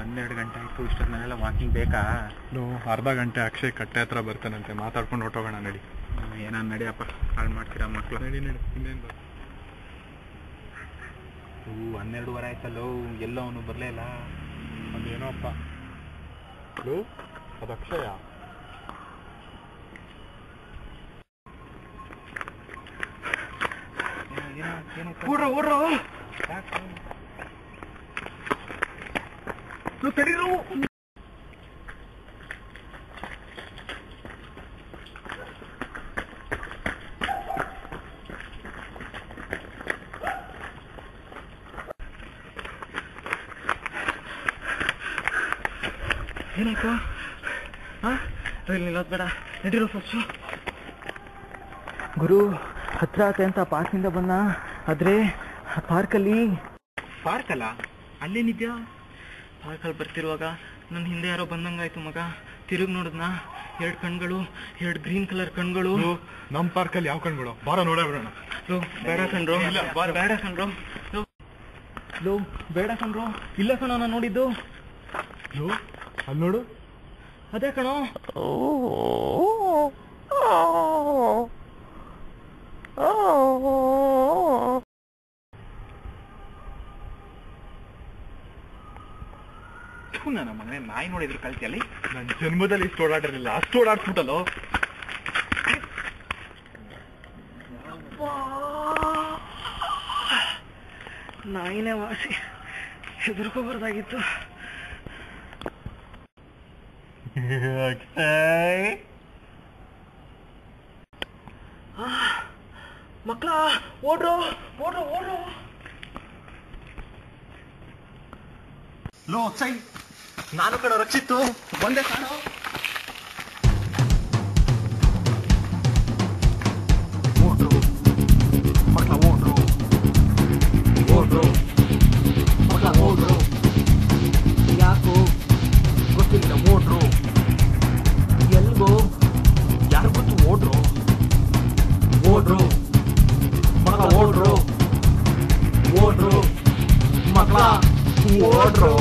12 ಗಂಟೆ ಆಯಿತು. ಇಷ್ಟೊತ್ತಿನೆಲ್ಲ ವಾಕಿಂಗ್ ಬೇಕಾ? ಅರ್ಧ ಗಂಟೆ ಅಕ್ಷಯ್ ಕಟ್ಟೆ ಹತ್ರ ಬರ್ತಾನಂತೆ, ಮಾತಾಡ್ಕೊಂಡು ಹೊಟ್ಟೋಗೋಣ ನಡಿ. ಏನಾರು ನಡಿಯಪ್ಪ, ಹಾಳು ಮಾಡ್ತೀರಾ ಮಕ್ಕಳು. ನಡಿ ನಡಿ, ಇನ್ನೇನು ಬರ. 12:15 ಆಯ್ತಲ್ಲೋ, ಎಲ್ಲೋ ಅವನು ಬರಲೇ ಇಲ್ಲ. ಅದೇನೋ ಅಪ್ಪ, ಅದು ಅಕ್ಷಯ. ಓಡ್ರೋ ಓಡ್ರೋ, ತಡೀರು. ಏನಾಯ್ತು? ಇಲ್ಲಿ ನಿಲ್ಲೋದು ಬೇಡ, ನಡೀರೋ ಫಸ್ಟು. ಗುರು ಹತ್ರ ಆತೆ ಅಂತ ಪಾರ್ಕಿಂದ ಬಂದ, ಆದ್ರೆ ಪಾರ್ಕಲ್ಲಿ. ಪಾರ್ಕಲ್ಲ? ಅಲ್ಲೇನಿದ್ಯಾ? ಪಾರ್ಕಲ್ಲಿ ಬರ್ತಿರುವಾಗ ನನ್ನ ಹಿಂದೆ ಯಾರೋ ಬಂದಂಗಾಯ್ತು ಮಗ. ತಿರುಗಿ ನೋಡಿದ್ನ, 2 ಕಣ್ಗಳು, 2 ಗ್ರೀನ್ ಕಲರ್ ಕಣ್ಗಳು. ನಮ್ಮ ಪಾರ್ಕಲ್ಲಿ ಯಾವ ಕಣ್ಗಳು? ಬಾರ ನೋಡೇ ಬಿಡೋಣ. ಬೇಡ ಕಣ್ರು, ಬೇಡ ಕಣ್ರು, ಬೇಡ ಕಣ್ರು. ಇಲ್ಲ ಕಣೋ ನಾನು ನೋಡಿದ್ದು. ಅಲ್ಲಿ ನೋಡು, ಅದೇ ಕಣೋ. ನನ್ನ ಮಗನೇ, ನಾಯಿ ನೋಡಿದ್ರು ಕಲ್ತಿಯಲ್ಲಿ. ನನ್ನ ಜನ್ಮದಲ್ಲಿ ಇಷ್ಟು ಓಡಾಡಿರಲಿಲ್ಲ, ಅಷ್ಟು ಓಡಾಡ್ಸ್ಬಿಟ್ಟಲ್ಲೋ. ನಾಯಿನೇ ವಾಸಿ, ಹೆದರ್ಕೋಬಾರ್ದಾಗಿತ್ತು. ಮಕ್ಕಳ ಓಡ್ರೋ ಓಡ್ರೋ ಓಡ್ರೋ. ಲೋ ಸೈ, ನಾನು ಕಣ ರಕ್ಷಿತ್ತು, ಬಂದೆ ಕಾಣೋ. ಓಡ್ರು ಮಕ್ಕಳ, ಓಡ್ರು ಓಡ್ರು ಮಕ್ಕಳ, ಓಡ್ರು. ಯಾಕೋ ಗೊತ್ತಿಲ್ಲ, ಓಡ್ರು. ಎಲ್ಗೋ ಯಾರು ಗೊತ್ತು, ಓಡ್ರು ಓಡ್ರು ಮಕ್ಕಳ, ಓಡ್ರು ಓಡ್ರು ಮಕ್ಕಳ, ಓಡ್ರು.